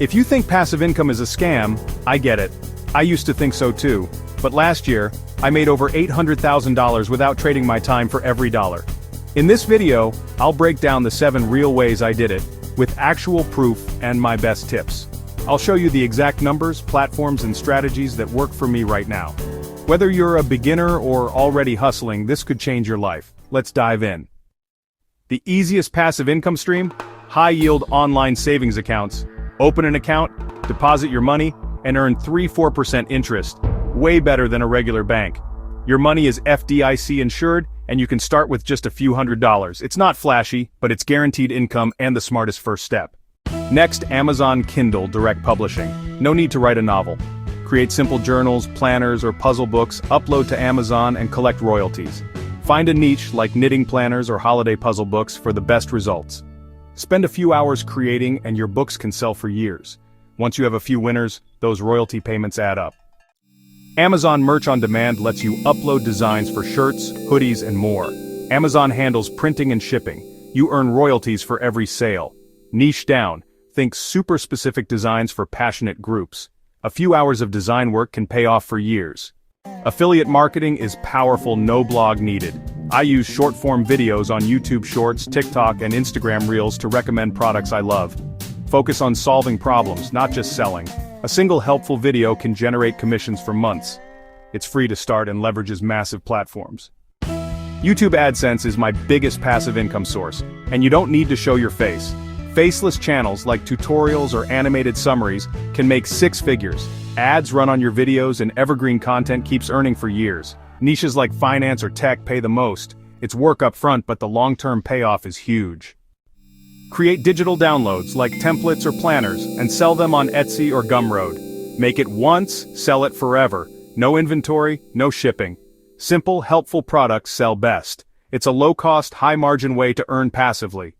If you think passive income is a scam, I get it. I used to think so too. But last year, I made over $800,000 without trading my time for every dollar. In this video, I'll break down the 7 real ways I did it, with actual proof and my best tips. I'll show you the exact numbers, platforms, and strategies that work for me right now. Whether you're a beginner or already hustling, this could change your life. Let's dive in. The easiest passive income stream? High-yield online savings accounts. Open an account, deposit your money, and earn 3-4% interest. Way better than a regular bank. Your money is FDIC insured, and you can start with just a few $100s. It's not flashy, but it's guaranteed income and the smartest first step. Next, Amazon Kindle Direct Publishing. No need to write a novel. Create simple journals, planners, or puzzle books, upload to Amazon, and collect royalties. Find a niche like knitting planners or holiday puzzle books for the best results. Spend a few hours creating and your books can sell for years. Once you have a few winners, those royalty payments add up. Amazon Merch on Demand lets you upload designs for shirts, hoodies, and more. Amazon handles printing and shipping. You earn royalties for every sale. Niche down. Think super specific designs for passionate groups. A few hours of design work can pay off for years. Affiliate marketing is powerful, no blog needed. I use short-form videos on YouTube Shorts, TikTok, and Instagram Reels to recommend products I love. Focus on solving problems, not just selling. A single helpful video can generate commissions for months. It's free to start and leverages massive platforms. YouTube AdSense is my biggest passive income source, and you don't need to show your face. Faceless channels like tutorials or animated summaries can make 6 figures. Ads run on your videos and evergreen content keeps earning for years. Niches like finance or tech pay the most. It's work up front, but the long-term payoff is huge. Create digital downloads like templates or planners and sell them on Etsy or Gumroad. Make it once, sell it forever. No inventory, no shipping. Simple, helpful products sell best. It's a low-cost, high-margin way to earn passively.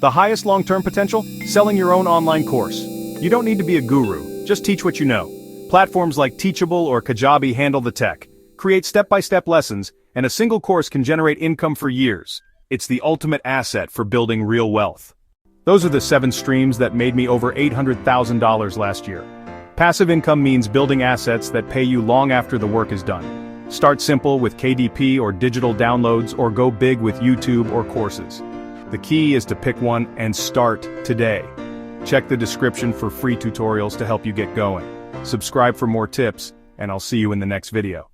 The highest long-term potential? Selling your own online course. You don't need to be a guru, just teach what you know. Platforms like Teachable or Kajabi handle the tech. Create step-by-step lessons, and a single course can generate income for years. It's the ultimate asset for building real wealth. Those are the 7 streams that made me over $800,000 last year. Passive income means building assets that pay you long after the work is done. Start simple with KDP or digital downloads, or go big with YouTube or courses. The key is to pick one and start today. Check the description for free tutorials to help you get going. Subscribe for more tips, and I'll see you in the next video.